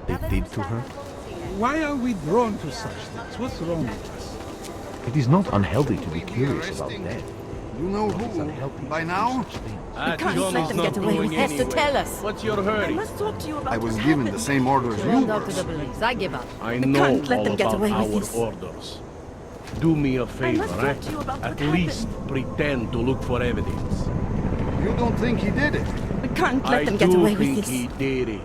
they did to her? Why are we drawn to such things? What's wrong with us? It is not unhealthy to be curious about death. You know What is who? unhealthy By is now? such things. Can't let them get away with He has to tell us. What's your I hurry? must talk to you about I was what given happened. the same order as you Hand out were. to the police. I give up. I We know can't let all them get about away with our this. orders. Do me a favor, must talk to you about At what least pretend to look for evidence. You don't think he did it? We can't I let them get do away with think this. he did it.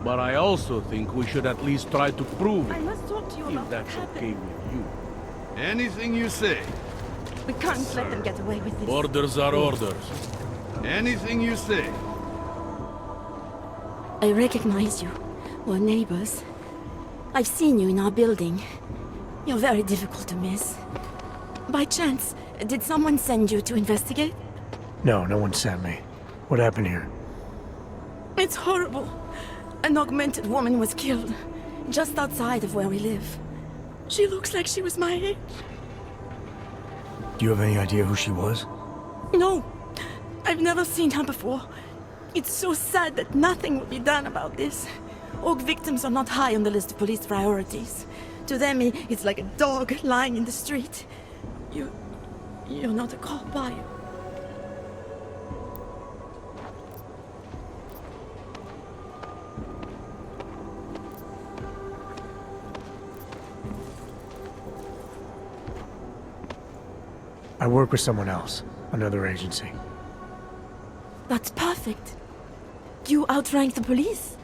But I also think we should at least try to prove I it, must talk to you if about what that's okay happened. with you. Anything you say. We can't let them get away with this. Orders are orders. Anything you say. I recognize you. We're neighbors. I've seen you in our building. You're very difficult to miss. By chance, did someone send you to investigate? No, no one sent me. What happened here? It's horrible. An augmented woman was killed, just outside of where we live. She looks like she was my age. Do you have any idea who she was? No, I've never seen her before. It's so sad that nothing will be done about this. Org victims are not high on the list of police priorities. To them, it's like a dog lying in the street. You're not a cop, are you? I work with someone else, another agency. That's perfect. You outrank the police?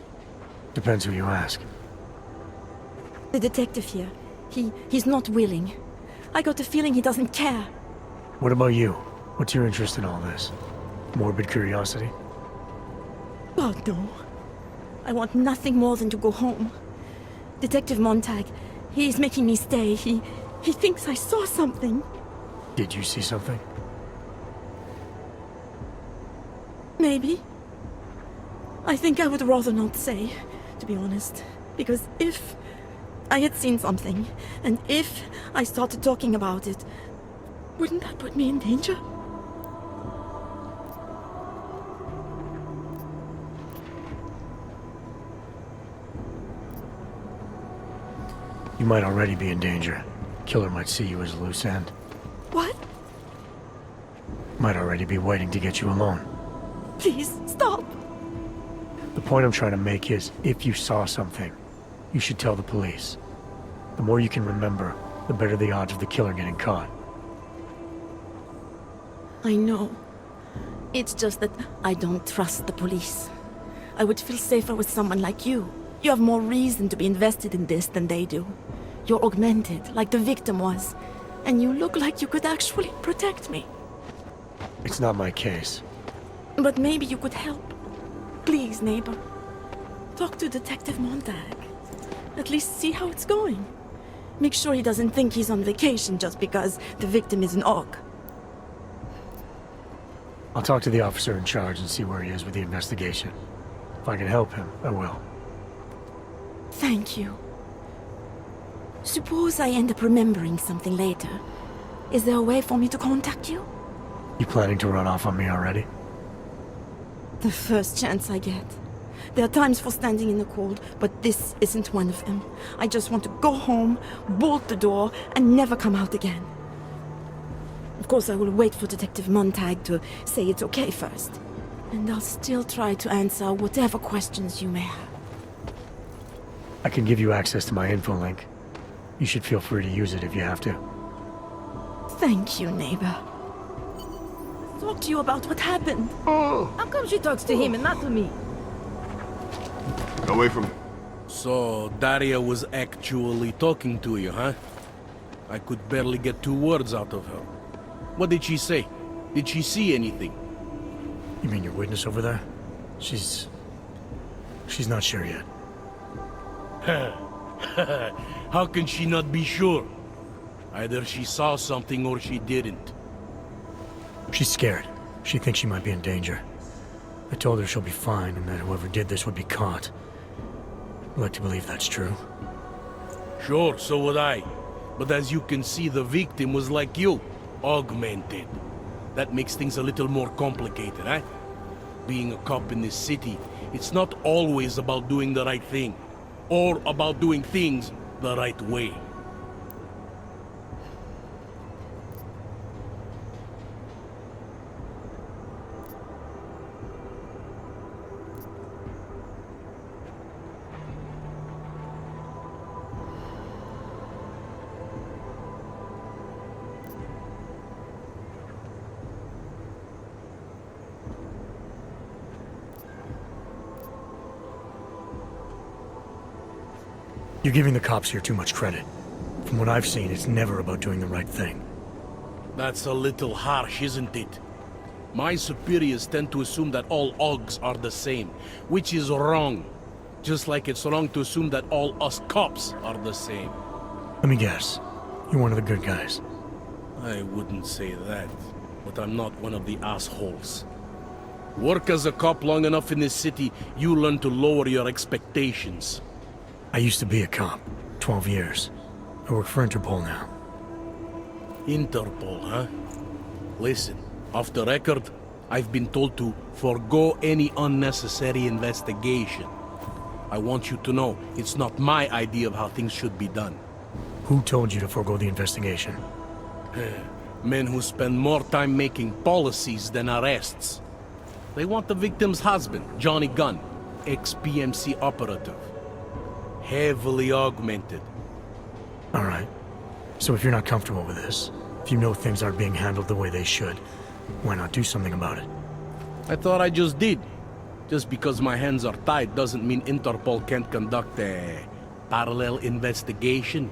Depends who you ask. The detective here, he's not willing. I got the feeling he doesn't care. What about you? What's your interest in all this? Morbid curiosity? God, no. I want nothing more than to go home. Detective Montag, he's making me stay. He thinks I saw something. Did you see something? Maybe. I think I would rather not say, to be honest. Because if I had seen something, and if I started talking about it, wouldn't that put me in danger? You might already be in danger. Killer might see you as a loose end. What? Might already be waiting to get you alone. Please, stop. The point I'm trying to make is, if you saw something, you should tell the police. The more you can remember, the better the odds of the killer getting caught. I know. It's just that I don't trust the police. I would feel safer with someone like you. You have more reason to be invested in this than they do. You're augmented, like the victim was. And you look like you could actually protect me. It's not my case. But maybe you could help. Please, neighbor. Talk to Detective Montag. At least see how it's going. Make sure he doesn't think he's on vacation just because the victim is an orc. I'll talk to the officer in charge and see where he is with the investigation. If I can help him, I will. Thank you. Suppose I end up remembering something later. Is there a way for me to contact you? You planning to run off on me already? The first chance I get. There are times for standing in the cold, but this isn't one of them. I just want to go home, bolt the door, and never come out again. Of course, I will wait for Detective Montag to say it's okay first. And I'll still try to answer whatever questions you may have. I can give you access to my info link. You should feel free to use it if you have to. Thank you, neighbor. Talk to you about what happened. How come she talks to him and not to me? Get away from me. So, Daria was actually talking to you, huh? I could barely get 2 words out of her. What did she say? Did she see anything? You mean your witness over there? She's not sure yet. How can she not be sure? Either she saw something or she didn't. She's scared. She thinks she might be in danger. I told her she'll be fine and that whoever did this would be caught. I'd like to believe that's true. Sure, so would I. But as you can see, the victim was like you, augmented. That makes things a little more complicated, eh? Being a cop in this city, it's not always about doing the right thing. or about doing things the right way. You're giving the cops here too much credit. From what I've seen, it's never about doing the right thing. That's a little harsh, isn't it? My superiors tend to assume that all OGs are the same, which is wrong. Just like it's wrong to assume that all us cops are the same. Let me guess. You're one of the good guys. I wouldn't say that, but I'm not one of the assholes. Work as a cop long enough in this city, you learn to lower your expectations. I used to be a cop. 12 years. I work for Interpol now. Interpol, huh? Listen, off the record, I've been told to forgo any unnecessary investigation. I want you to know, it's not my idea of how things should be done. Who told you to forego the investigation? Men who spend more time making policies than arrests. They want the victim's husband, Johnny Gunn, ex-PMC operative. Heavily augmented. All right. So if you're not comfortable with this, if you know things aren't being handled the way they should, why not do something about it? I thought I just did. Just because my hands are tied doesn't mean Interpol can't conduct a parallel investigation.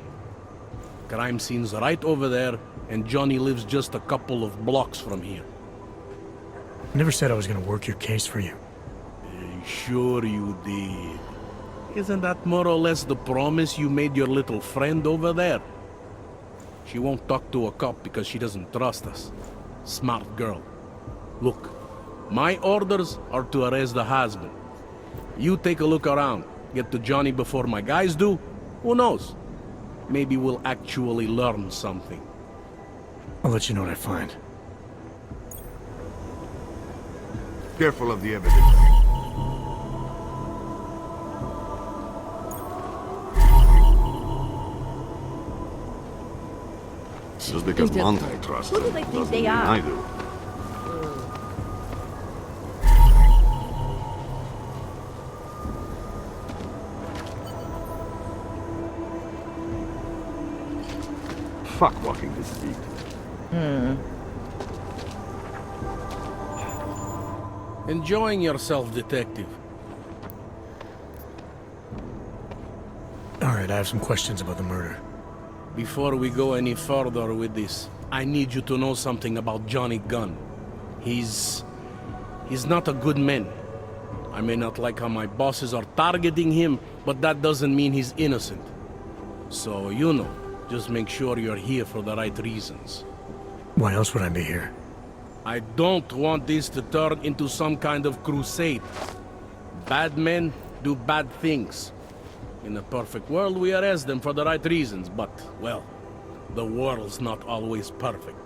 Crime scene's right over there, and Johnny lives just a couple of blocks from here. I never said I was gonna work your case for you. Sure you did. Isn't that more or less the promise you made your little friend over there? She won't talk to a cop because she doesn't trust us. Smart girl. Look, my orders are to arrest the husband. You take a look around. Get to Johnny before my guys do. Who knows? Maybe we'll actually learn something. I'll let you know what I find. Careful of the evidence. Just because Montag trusts Who do him they think doesn't they mean are? I do. Fuck walking this deep. Enjoying yourself, detective. All right, I have some questions about the murder. Before we go any further with this, I need you to know something about Johnny Gunn. He's not a good man. I may not like how my bosses are targeting him, but that doesn't mean he's innocent. So, you know, just make sure you're here for the right reasons. Why else would I be here? I don't want this to turn into some kind of crusade. Bad men do bad things. In a perfect world, we arrest them for the right reasons, but, well, the world's not always perfect.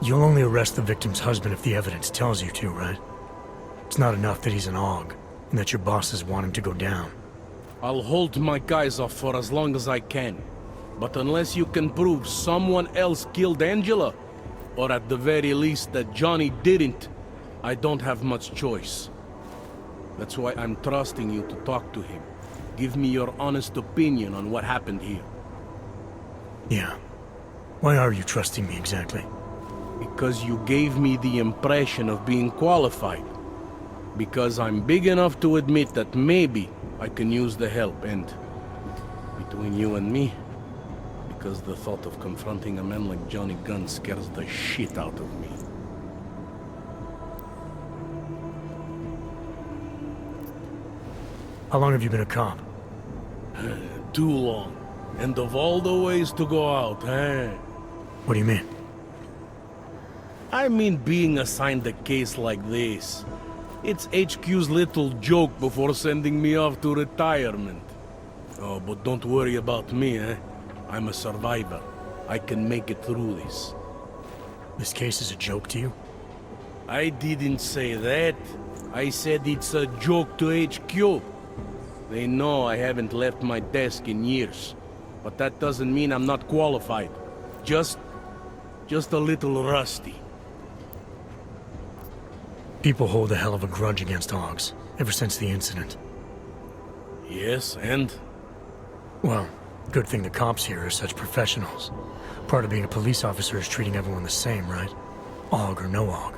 You'll only arrest the victim's husband if the evidence tells you to, right? It's not enough that he's an AUG, and that your bosses want him to go down. I'll hold my guys off for as long as I can. But unless you can prove someone else killed Angela, or at the very least that Johnny didn't, I don't have much choice. That's why I'm trusting you to talk to him. Give me your honest opinion on what happened here. Yeah. Why are you trusting me exactly? Because you gave me the impression of being qualified. Because I'm big enough to admit that maybe I can use the help, and between you and me, because the thought of confronting a man like Johnny Gunn scares the shit out of me. How long have you been a cop? Too long. And of all the ways to go out, eh? What do you mean? I mean being assigned a case like this. It's HQ's little joke before sending me off to retirement. Oh, but don't worry about me, eh? I'm a survivor. I can make it through this. This case is a joke to you? I didn't say that. I said it's a joke to HQ. They know I haven't left my desk in years. But that doesn't mean I'm not qualified. Just a little rusty. People hold a hell of a grudge against Hogs, ever since the incident. Yes, and? Well, good thing the cops here are such professionals. Part of being a police officer is treating everyone the same, right? Og or no Og.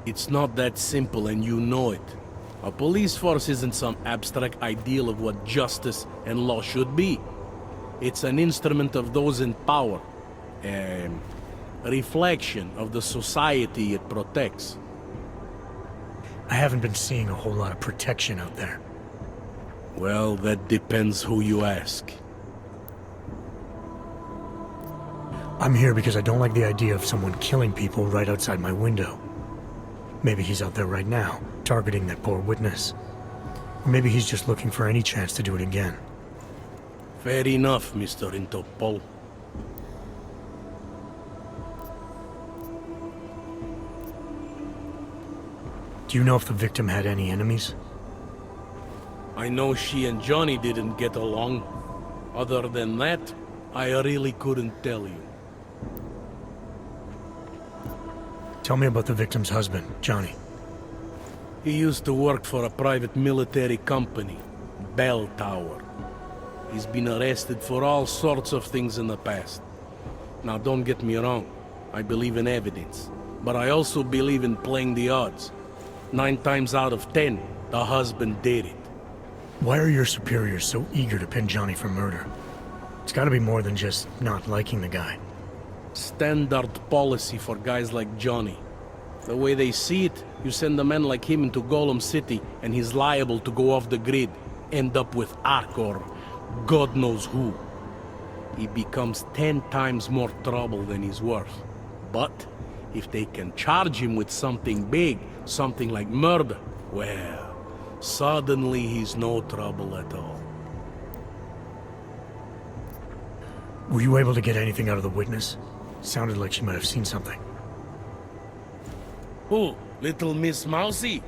It's not that simple, and you know it. A police force isn't some abstract ideal of what justice and law should be. It's an instrument of those in power. A reflection of the society it protects. I haven't been seeing a whole lot of protection out there. Well, that depends who you ask. I'm here because I don't like the idea of someone killing people right outside my window. Maybe he's out there right now, targeting that poor witness. Or maybe he's just looking for any chance to do it again. Fair enough, Mr. Interpol. Do you know if the victim had any enemies? I know she and Johnny didn't get along. Other than that, I really couldn't tell you. Tell me about the victim's husband, Johnny. He used to work for a private military company, Bell Tower. He's been arrested for all sorts of things in the past. Now, don't get me wrong. I believe in evidence. But I also believe in playing the odds. 9 times out of 10, the husband did it. Why are your superiors so eager to pin Johnny for murder? It's gotta be more than just not liking the guy. Standard policy for guys like Johnny. The way they see it, you send a man like him into Golem City and he's liable to go off the grid, end up with Ark or God knows who. He becomes 10 times more trouble than he's worth. But if they can charge him with something big, something like murder, well, suddenly he's no trouble at all. Were you able to get anything out of the witness? Sounded like she might have seen something. Who? Little Miss Mousy?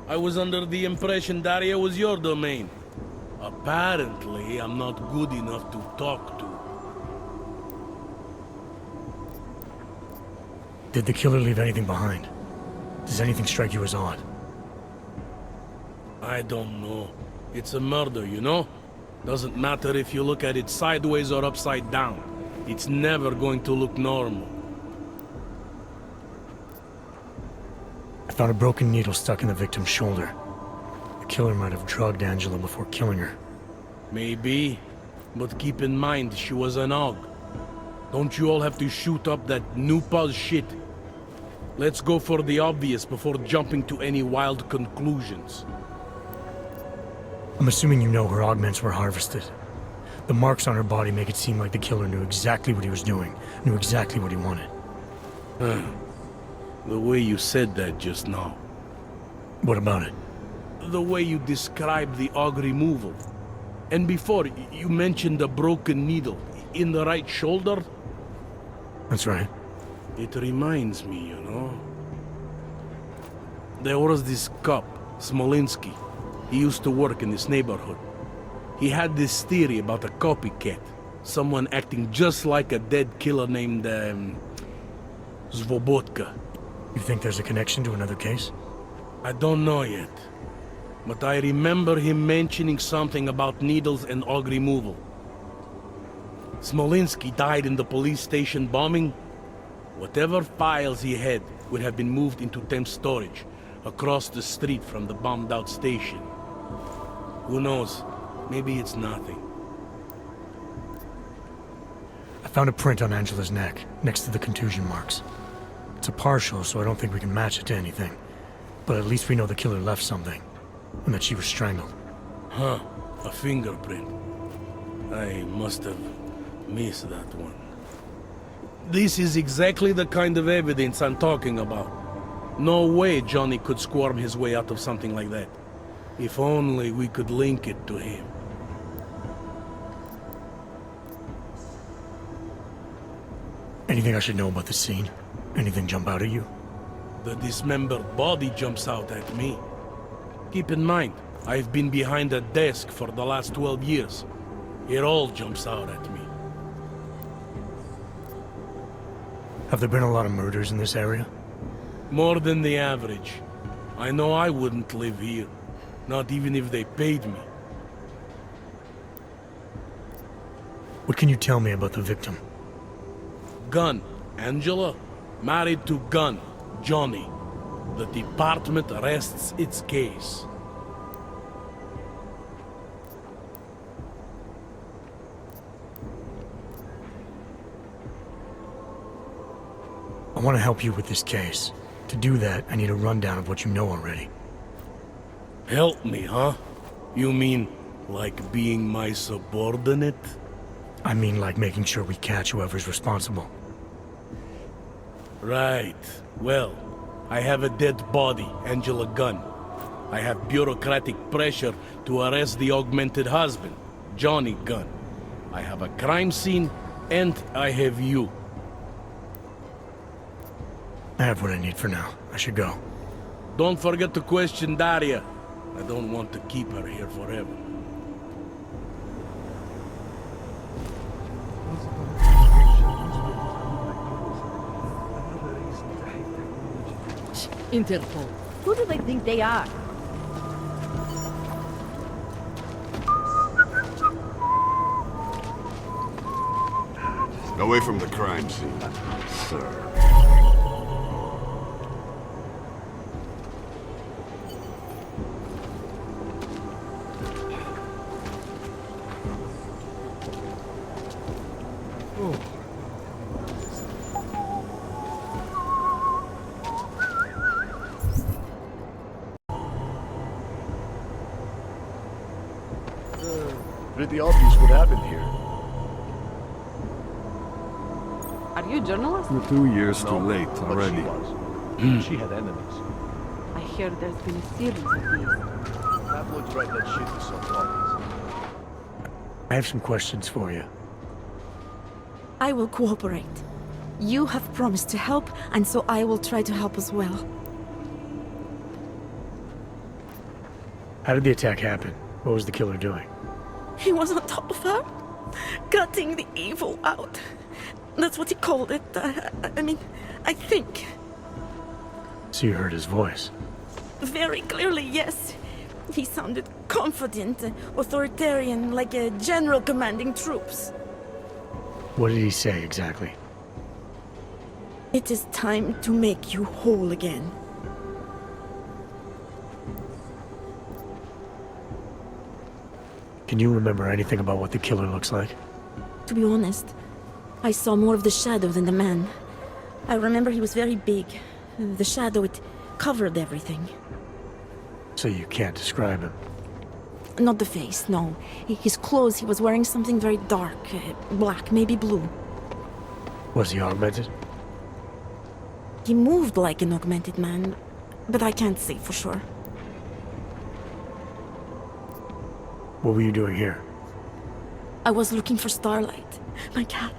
I was under the impression Daria was your domain. Apparently, I'm not good enough to talk to. Did the killer leave anything behind? Does anything strike you as odd? I don't know. It's a murder, you know? Doesn't matter if you look at it sideways or upside down. It's never going to look normal. I found a broken needle stuck in the victim's shoulder. The killer might have drugged Angela before killing her. Maybe, but keep in mind she was an Og. Don't you all have to shoot up that new pause shit? Let's go for the obvious before jumping to any wild conclusions. I'm assuming you know her augments were harvested. The marks on her body make it seem like the killer knew exactly what he was doing, knew exactly what he wanted. The way you said that just now. What about it? The way you described the Og removal. And before, you mentioned a broken needle in the right shoulder? That's right. It reminds me, you know. There was this cop, Smolinski. He used to work in this neighborhood. He had this theory about a copycat. Someone acting just like a dead killer named, Svobotka. You think there's a connection to another case? I don't know yet. But I remember him mentioning something about needles and Og removal. Smolinski died in the police station bombing. Whatever files he had would have been moved into temp storage, across the street from the bombed-out station. Who knows? Maybe it's nothing. I found a print on Angela's neck, next to the contusion marks. It's a partial, so I don't think we can match it to anything. But at least we know the killer left something, and that she was strangled. Huh, a fingerprint. I must have missed that one. This is exactly the kind of evidence I'm talking about. No way Johnny could squirm his way out of something like that. If only we could link it to him. Anything I should know about the scene? Anything jump out at you? The dismembered body jumps out at me. Keep in mind, I've been behind a desk for the last 12 years. It all jumps out at me. Have there been a lot of murders in this area? More than the average. I know I wouldn't live here. Not even if they paid me. What can you tell me about the victim? Gunn, Angela, married to Gunn, Johnny. The department rests its case. I want to help you with this case. To do that, I need a rundown of what you know already. Help me, huh? You mean, like being my subordinate? I mean like making sure we catch whoever's responsible. Right. Well, I have a dead body, Angela Gunn. I have bureaucratic pressure to arrest the augmented husband, Johnny Gunn. I have a crime scene, and I have you. I have what I need for now. I should go. Don't forget to question Daria. I don't want to keep her here forever. Interpol. Who do they think they are? Away from the crime scene, sir. Pretty obvious what happened here. Are you a journalist? You're 2 years too late But already. she was. She had enemies. I hear there's been a series of these. Tabloids write that shit to some parties. I have some questions for you. I will cooperate. You have promised to help, and so I will try to help as well. How did the attack happen? What was the killer doing? He was on top of her, cutting the evil out. That's what he called it. I mean, I think. So you heard his voice. Very clearly, yes. He sounded confident, authoritarian, like a general commanding troops. What did he say exactly? It is time to make you whole again. Can you remember anything about what the killer looks like? To be honest, I saw more of the shadow than the man. I remember he was very big. The shadow, it covered everything. So you can't describe him. Not the face, no. His clothes, he was wearing something very dark, black, maybe blue. Was he augmented? He moved like an augmented man, but I can't say for sure. What were you doing here? I was looking for Starlight, my cat.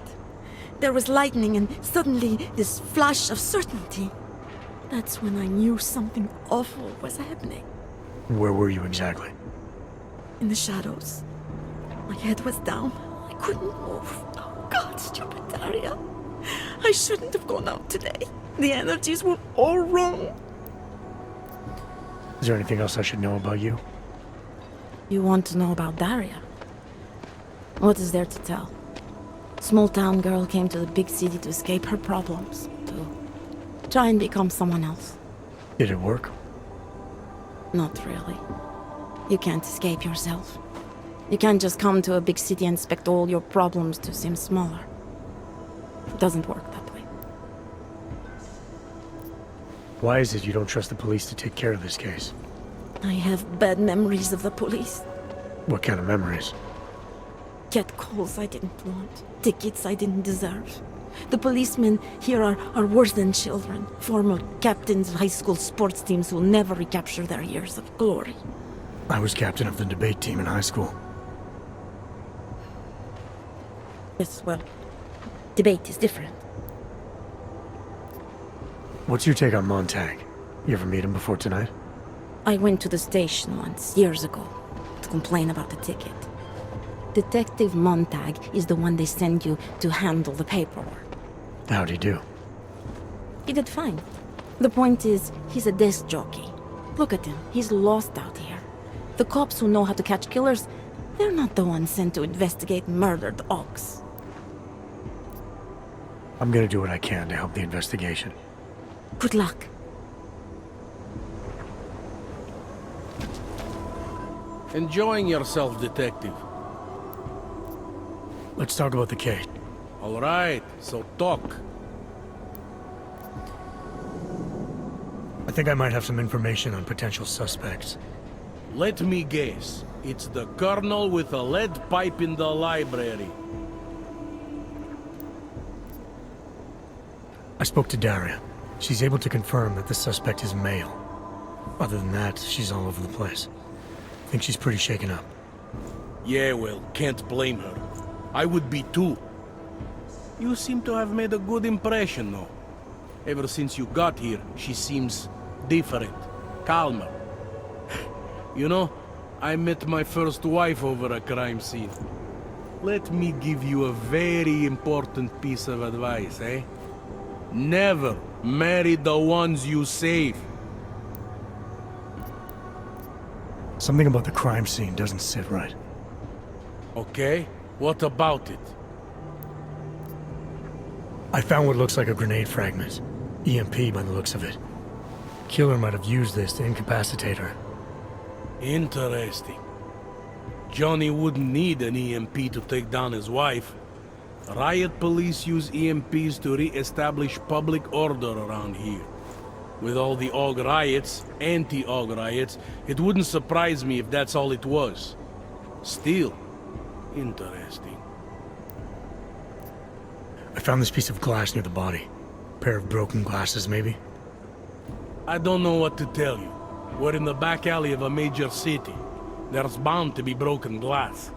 There was lightning and suddenly this flash of certainty. That's when I knew something awful was happening. Where were you exactly? In the shadows. My head was down. I couldn't move. Oh God, stupid Daria. I shouldn't have gone out today. The energies were all wrong. Is there anything else I should know about you? You want to know about Daria? What is there to tell? Small town girl came to the big city to escape her problems, to try and become someone else. Did it work? Not really. You can't escape yourself. You can't just come to a big city and expect all your problems to seem smaller. It doesn't work that way. Why is it you don't trust the police to take care of this case? I have bad memories of the police. What kind of memories? Catcalls I didn't want. Tickets I didn't deserve. The policemen here are worse than children. Former captains of high school sports teams who will never recapture their years of glory. I was captain of the debate team in high school. Yes, well, debate is different. What's your take on Montag? You ever meet him before tonight? I went to the station once, years ago, to complain about the ticket. Detective Montag is the one they send you to handle the paperwork. How'd he do? He did fine. The point is, he's a desk jockey. Look at him, he's lost out here. The cops who know how to catch killers, they're not the ones sent to investigate murdered ox. I'm gonna do what I can to help the investigation. Good luck. Enjoying yourself, detective. Let's talk about the case. All right, so talk. I think I might have some information on potential suspects. Let me guess. It's the colonel with a lead pipe in the library. I spoke to Daria. She's able to confirm that the suspect is male. Other than that, she's all over the place. I think she's pretty shaken up. Yeah, well, can't blame her. I would be too. You seem to have made a good impression, though. Ever since you got here, she seems different, calmer. You know, I met my first wife over a crime scene. Let me give you a very important piece of advice, eh? Never marry the ones you save. Something about the crime scene doesn't sit right. Okay, what about it? I found what looks like a grenade fragment. EMP by the looks of it. Killer might have used this to incapacitate her. Interesting. Johnny wouldn't need an EMP to take down his wife. Riot police use EMPs to re-establish public order around here. With all the AUG riots, anti-AUG riots, it wouldn't surprise me if that's all it was. Still, interesting. I found this piece of glass near the body. Pair of broken glasses, maybe? I don't know what to tell you. We're in the back alley of a major city. There's bound to be broken glass.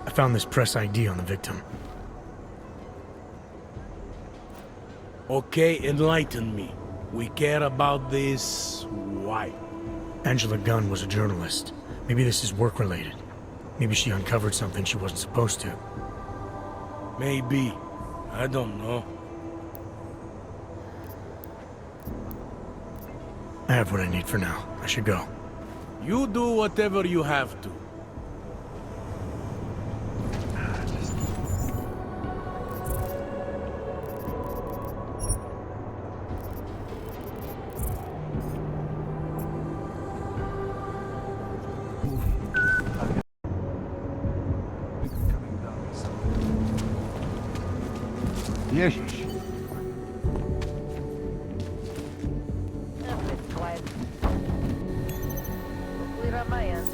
I found this press ID on the victim. Okay, enlighten me. We care about this... why? Angela Gunn was a journalist. Maybe this is work-related. Maybe she uncovered something she wasn't supposed to. Maybe. I don't know. I have what I need for now. I should go. You do whatever you have to. Ježiš. Quiet. Clear on my end.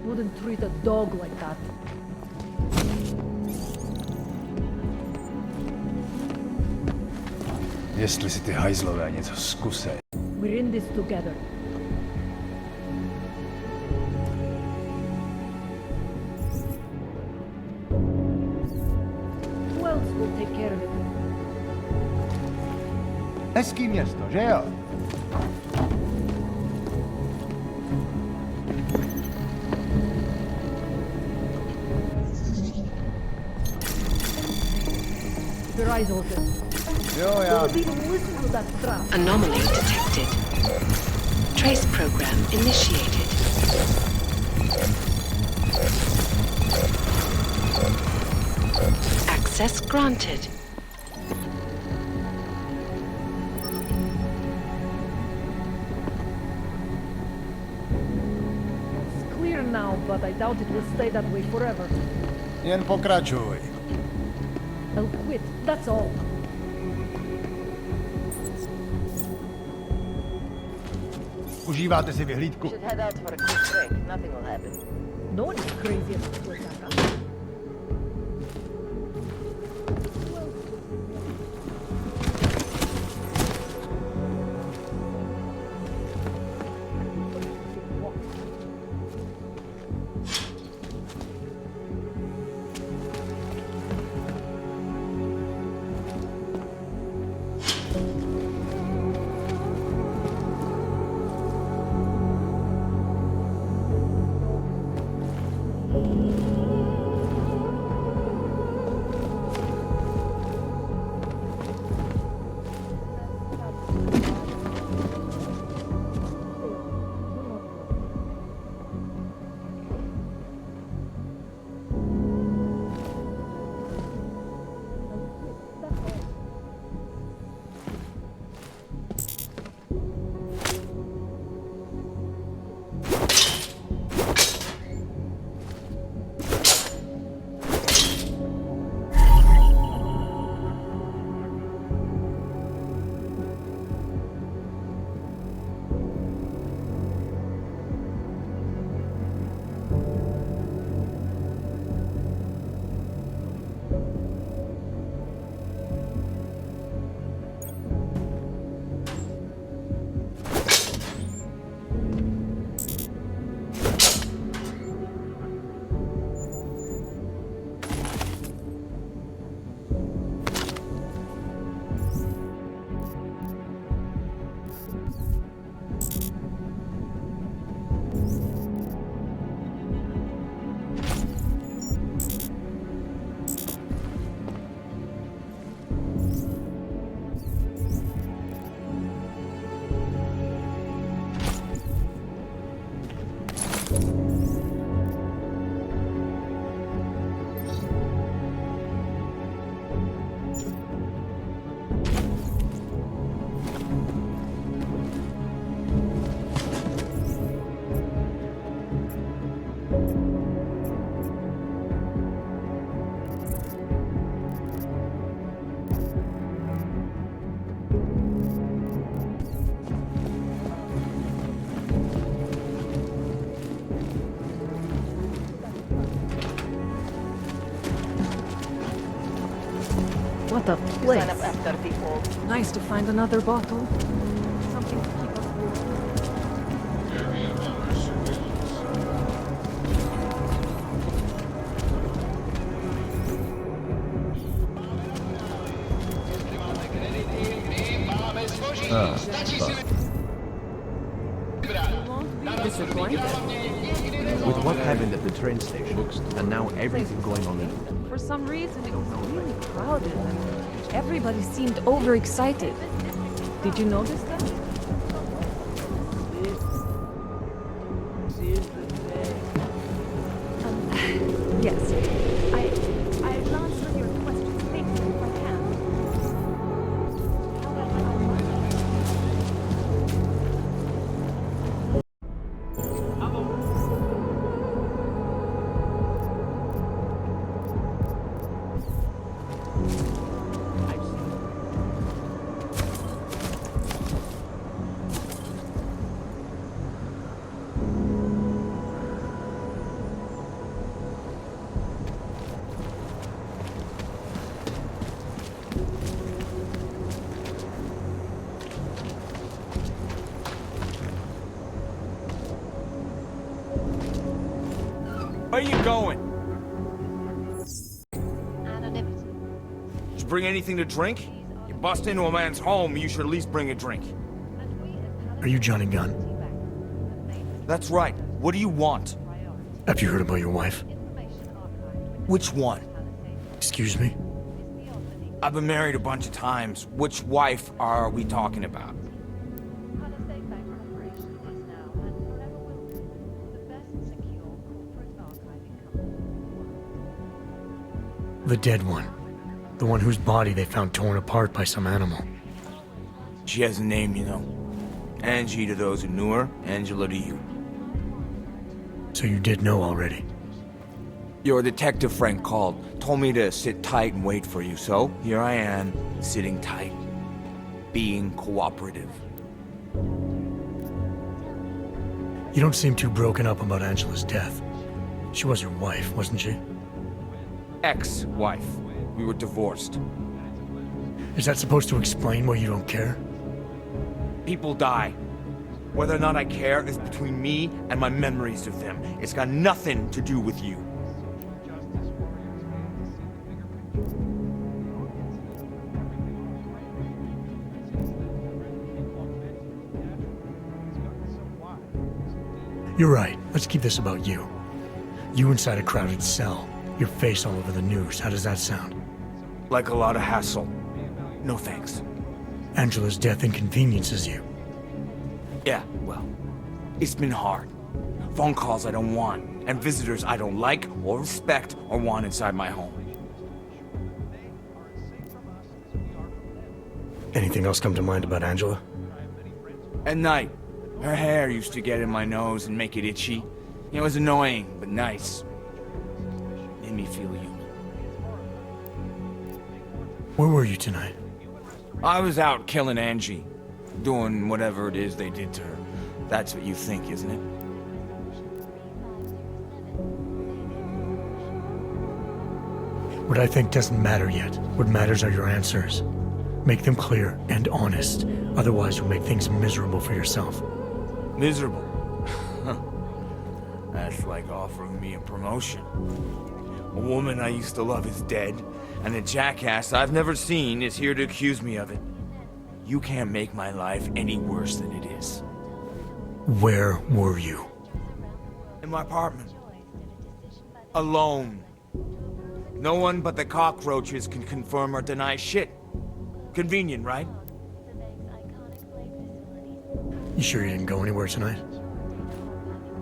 Wouldn't treat a dog like that. Jestli si ty hajzlové něco zkusej. We're in this together. Who else will take care of it? Hezký město, že jo? Your eyes open. Jo, já... Don't even listen to that crap. Anomaly detected. Trace program initiated. Access granted. It's clear now, but I doubt it will stay that way forever. Jen pokračuj. I'll quit, that's all. Užíváte si vyhlídku? Should head out for a quick break. Nothing will happen. No one is crazy enough to attack us. What a place. Sign up after people. Nice to find another bottle. Something to keep us warm. Disappointed. With what happened at the train station, and now everything going on in... For some reason, it was really crowded, and everybody seemed overexcited. Did you notice that? Yes. I'll answer your questions. Thank you if I can. Where you going? Anonymity. Did you bring anything to drink? You bust into a man's home, you should at least bring a drink. Are you Johnny Gunn? That's right. What do you want? Have you heard about your wife? Which one? Excuse me? I've been married a bunch of times. Which wife are we talking about? The dead one. The one whose body they found torn apart by some animal. She has a name, you know. Angie to those who knew her, Angela to you. So you did know already? Your detective friend called, told me to sit tight and wait for you, so here I am, sitting tight, being cooperative. You don't seem too broken up about Angela's death. She was your wife, wasn't she? Ex-wife. We were divorced. Is that supposed to explain why you don't care? People die. Whether or not I care is between me and my memories of them. It's got nothing to do with you. You're right. Let's keep this about you. You inside a crowded cell. Your face all over the news. How does that sound? Like a lot of hassle. No thanks. Angela's death inconveniences you. Yeah, well, it's been hard. Phone calls I don't want, and visitors I don't like or respect or want inside my home. Anything else come to mind about Angela? At night, her hair used to get in my nose and make it itchy. It was annoying, but nice. Made me feel human. Where were you tonight? I was out killing Angie. Doing whatever it is they did to her. That's what you think, isn't it? What I think doesn't matter yet. What matters are your answers. Make them clear and honest. Otherwise, you'll make things miserable for yourself. Miserable? That's like offering me a promotion. A woman I used to love is dead, and a jackass I've never seen is here to accuse me of it. You can't make my life any worse than it is. Where were you? In my apartment. Alone. No one but the cockroaches can confirm or deny shit. Convenient, right? You sure you didn't go anywhere tonight?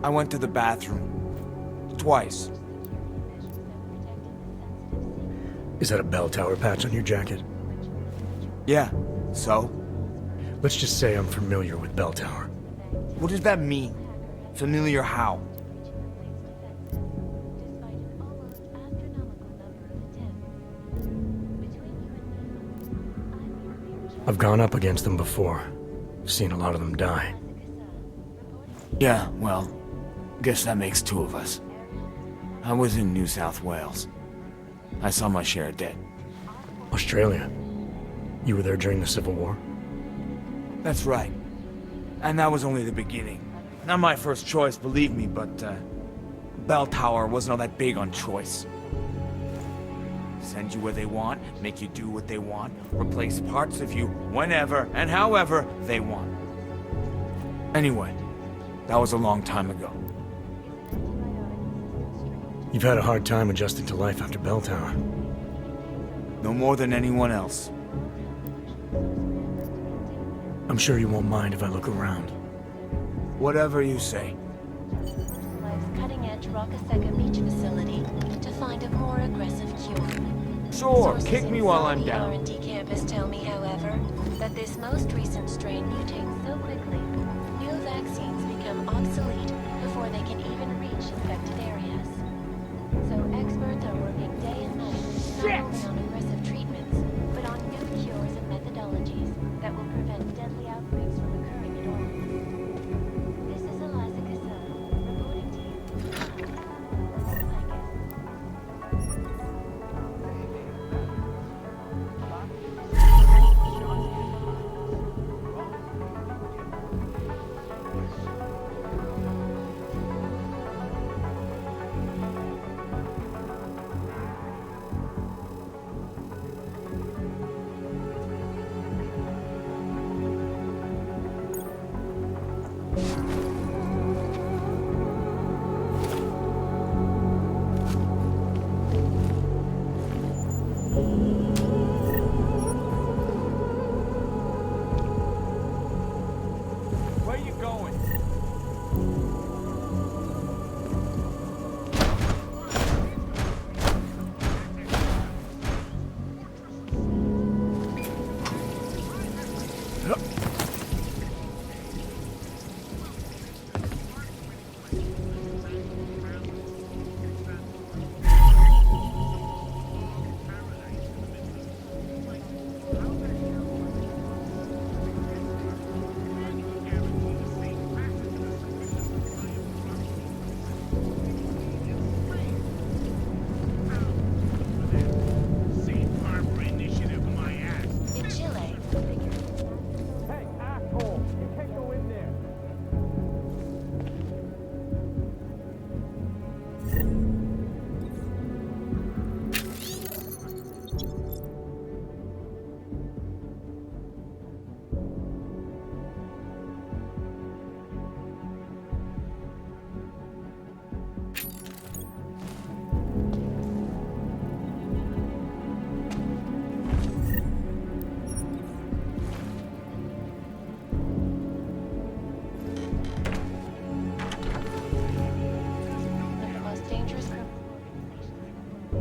I went to the bathroom. Twice. Is that a bell tower patch on your jacket? Yeah, so? Let's just say I'm familiar with bell tower. What does that mean? Familiar how? I've gone up against them before. Seen a lot of them die. Yeah, well, guess that makes two of us. I was in New South Wales. I saw my share of dead. Australia? You were there during the Civil War? That's right. And that was only the beginning. Not my first choice, believe me, but, bell tower wasn't all that big on choice. Send you where they want, make you do what they want, replace parts of you whenever and however they want. Anyway, that was a long time ago. You've had a hard time adjusting to life after bell tower. No more than anyone else. I'm sure you won't mind if I look around. Whatever you say. Cutting-edge Rockaseka Beach facility to find a more aggressive cure. Sure, Sources kick me while I'm inside the down. R&D campus tell me, however, that this most recent strain mutates so quickly, new vaccines become obsolete before they can even reach infected areas. So experts are working day and night not only on aggressive treatments, but on new cures and methodologies that will prevent deadly outbreaks from occurring at all. This is Eliza Casella, reporting to you.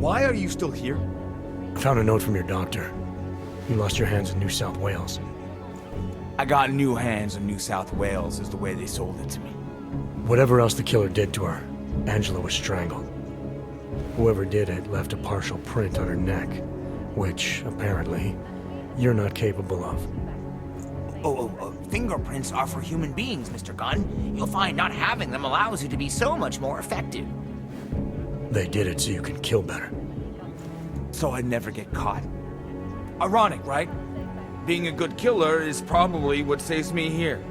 Why are you still here? I found a note from your doctor. You lost your hands in New South Wales. I got new hands in New South Wales, is the way they sold it to me. Whatever else the killer did to her, Angela was strangled. Whoever did it left a partial print on her neck, which, apparently, you're not capable of. Fingerprints are for human beings, Mr. Gunn. You'll find not having them allows you to be so much more effective. They did it so you can kill better. So I'd never get caught. Ironic, right? Being a good killer is probably what saves me here.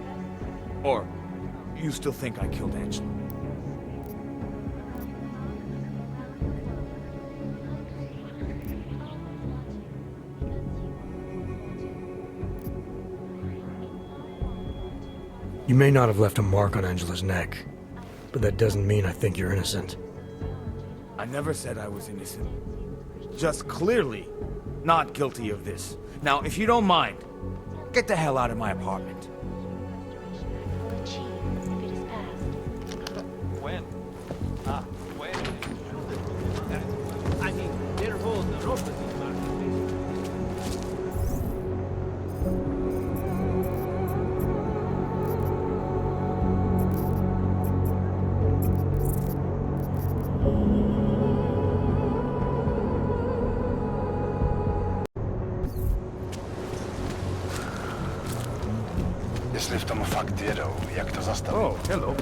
Or, you still think I killed Angela? You may not have left a mark on Angela's neck, but that doesn't mean I think you're innocent. I never said I was innocent. Just clearly not guilty of this. Now, if you don't mind, get the hell out of my apartment. When? When? I mean, there holds the rope of these marketplaces. Jestli v tom fakt jedou, jak to zastaví? Oh, hello.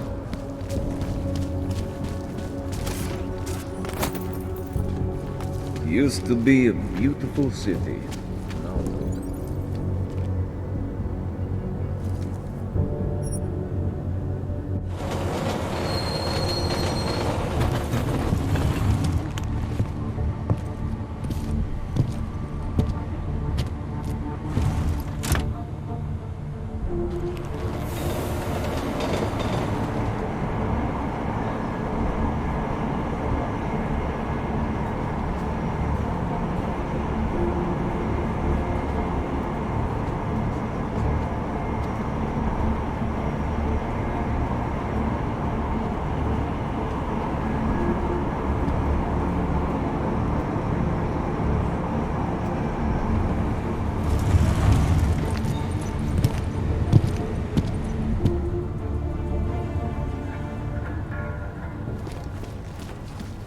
Used to be a beautiful city. Now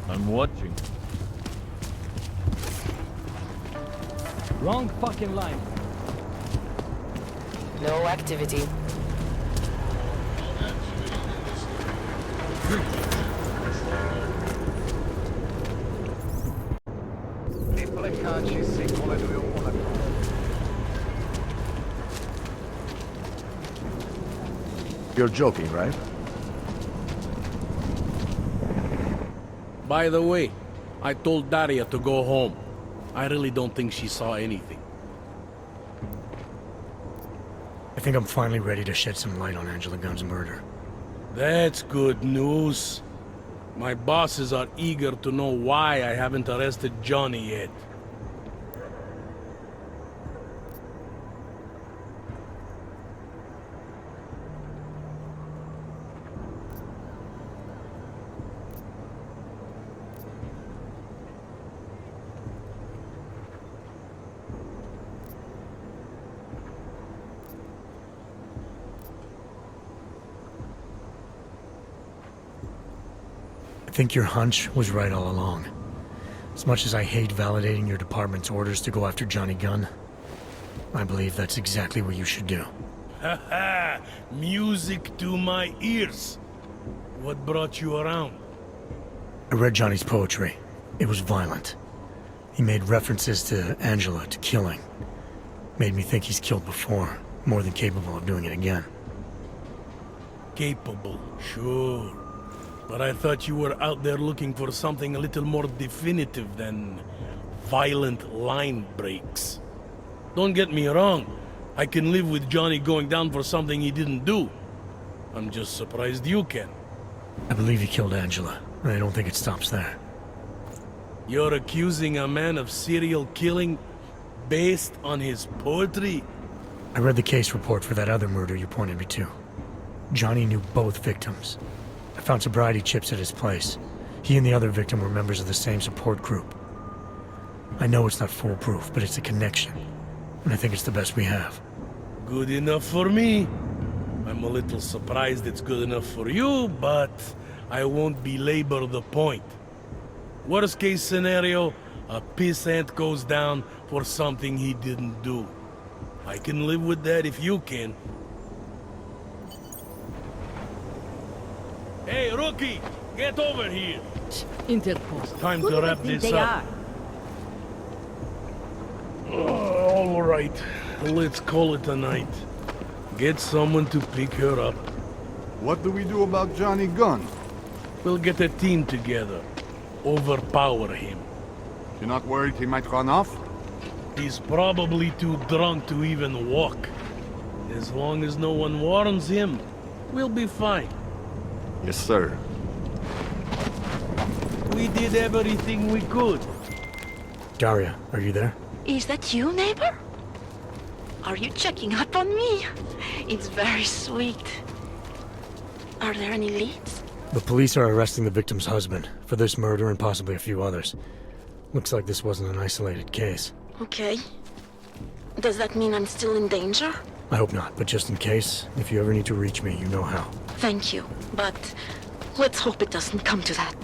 I'm watching. Wrong fucking line. No activity. You're joking, right? By the way, I told Daria to go home. I really don't think she saw anything. I think I'm finally ready to shed some light on Angela Gunn's murder. That's good news. My bosses are eager to know why I haven't arrested Johnny yet. I think your hunch was right all along. As much as I hate validating your department's orders to go after Johnny Gunn, I believe that's exactly what you should do. Haha! Music to my ears. What brought you around? I read Johnny's poetry. It was violent. He made references to Angela, to killing. Made me think he's killed before, more than capable of doing it again. Capable, sure. But I thought you were out there looking for something a little more definitive than violent line breaks. Don't get me wrong. I can live with Johnny going down for something he didn't do. I'm just surprised you can. I believe he killed Angela, and I don't think it stops there. You're accusing a man of serial killing based on his poetry? I read the case report for that other murder you pointed me to. Johnny knew both victims. I found sobriety chips at his place. He and the other victim were members of the same support group. I know it's not foolproof, but it's a connection. And I think it's the best we have. Good enough for me. I'm a little surprised it's good enough for you, but I won't belabor the point. Worst case scenario, a pissant goes down for something he didn't do. I can live with that if you can. Hey, rookie! Get over here! Interpost. Time Who to do they wrap think this they up. All right, let's call it a night. Get someone to pick her up. What do we do about Johnny Gunn? We'll get a team together. Overpower him. You're not worried he might run off? He's probably too drunk to even walk. As long as no one warns him, we'll be fine. Yes, sir. We did everything we could. Daria, are you there? Is that you, neighbor? Are you checking up on me? It's very sweet. Are there any leads? The police are arresting the victim's husband for this murder and possibly a few others. Looks like this wasn't an isolated case. Okay. Does that mean I'm still in danger? I hope not, but just in case, if you ever need to reach me, you know how. Thank you, but let's hope it doesn't come to that.